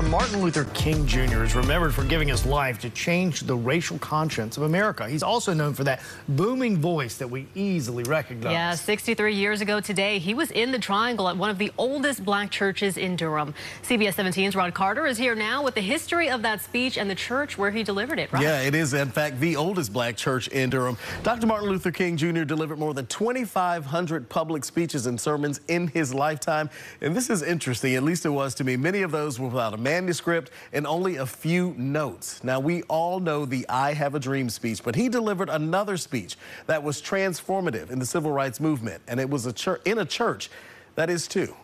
Martin Luther King Jr. is remembered for giving his life to change the racial conscience of America. He's also known for that booming voice that we easily recognize. Yeah, 63 years ago today, he was in the Triangle at one of the oldest black churches in Durham. CBS 17's Rod Carter is here now with the history of that speech and the church where he delivered it. Right? Yeah, it is, in fact, the oldest black church in Durham. Dr. Martin Luther King Jr. delivered more than 2,500 public speeches and sermons in his lifetime. And this is interesting, at least it was to me. Many of those were without a manuscript and only a few notes. Now, we all know the I Have a Dream speech, but he delivered another speech that was transformative in the civil rights movement, and it was in a church that is too.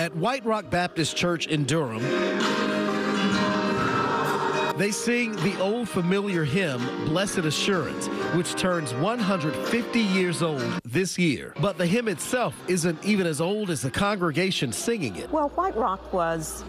At White Rock Baptist Church in Durham, they sing the old familiar hymn, Blessed Assurance, which turns 150 years old this year. But the hymn itself isn't even as old as the congregation singing it. Well, White Rock was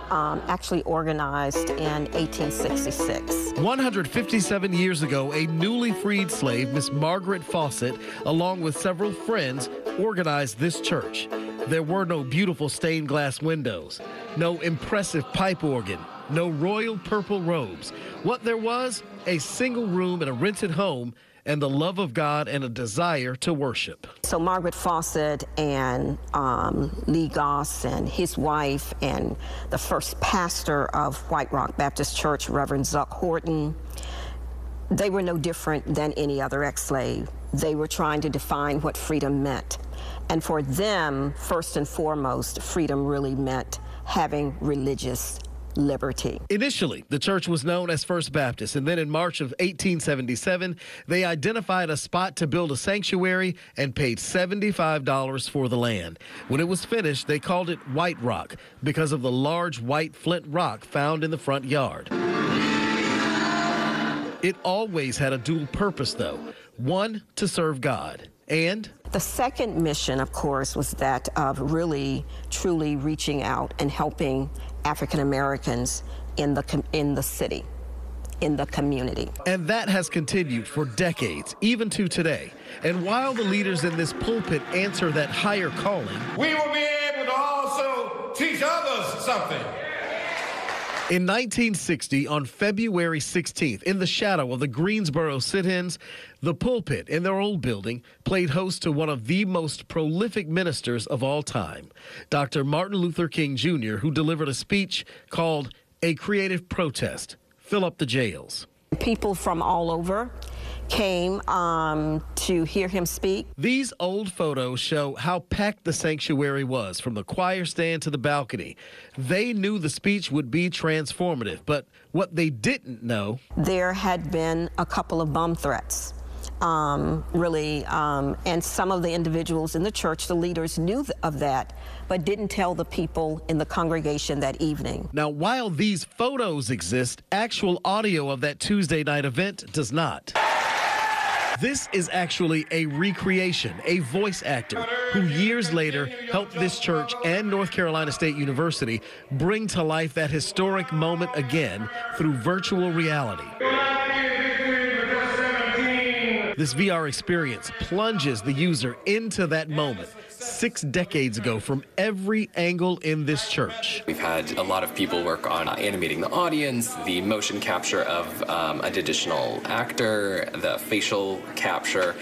actually organized in 1866. 157 years ago, a newly freed slave, Miss Margaret Fawcett, along with several friends, organized this church. There were no beautiful stained glass windows, no impressive pipe organ, no royal purple robes. What there was, a single room in a rented home and the love of God and a desire to worship. So Margaret Fawcett and Lee Goss and his wife and the first pastor of White Rock Baptist Church, Reverend Zuck Horton, they were no different than any other ex-slave. They were trying to define what freedom meant. And for them, first and foremost, freedom really meant having religious liberty. Initially, the church was known as First Baptist, and then in March of 1877, they identified a spot to build a sanctuary and paid $75 for the land. When it was finished, they called it White Rock because of the large white flint rock found in the front yard. It always had a dual purpose, though. One, to serve God, and the second mission, of course, was that of really, truly reaching out and helping African Americans in the city, in the community. And that has continued for decades, even to today. And while the leaders in this pulpit answer that higher calling, we will be able to also teach others something. In 1960, on February 16th, in the shadow of the Greensboro sit-ins, the pulpit in their old building played host to one of the most prolific ministers of all time, Dr. Martin Luther King Jr., who delivered a speech called A Creative Protest, Fill Up the Jails. People from all over came to hear him speak. These old photos show how packed the sanctuary was, from the choir stand to the balcony. They knew the speech would be transformative, but what they didn't know, there had been a couple of bomb threats. And some of the individuals in the church, the leaders, knew of that, but didn't tell the people in the congregation that evening. Now, while these photos exist, actual audio of that Tuesday night event does not. This is actually a recreation, a voice actor who years later helped this church and North Carolina State University bring to life that historic moment again through virtual reality. This VR experience plunges the user into that moment 6 decades ago from every angle in this church. We've had a lot of people work on animating the audience, the motion capture of an additional actor, the facial capture,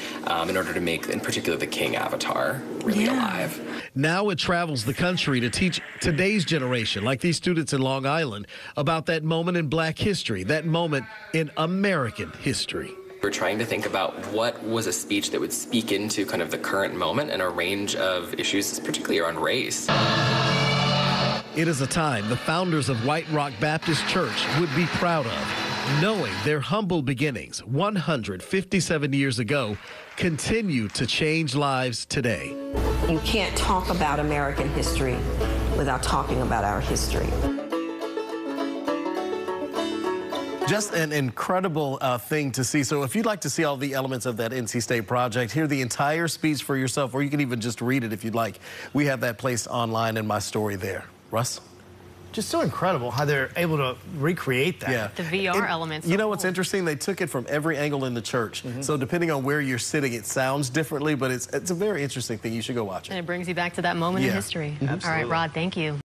in order to make, in particular, the King avatar really alive. Now it travels the country to teach today's generation, like these students in Long Island, about that moment in Black history, that moment in American history. We're trying to think about what was a speech that would speak into kind of the current moment and a range of issues, particularly around race. It is a time the founders of White Rock Baptist Church would be proud of, knowing their humble beginnings 157 years ago continue to change lives today. You can't talk about American history without talking about our history. Just an incredible thing to see. So if you'd like to see all the elements of that NC State project, hear the entire speech for yourself, or you can even just read it if you'd like. We have that placed online in my story there. Russ? just so incredible how they're able to recreate that. The VR elements. You know what's interesting? They took it from every angle in the church. So depending on where you're sitting, it sounds differently, but it's a very interesting thing. You should go watch it. And it brings you back to that moment in history. All right, Rod, thank you.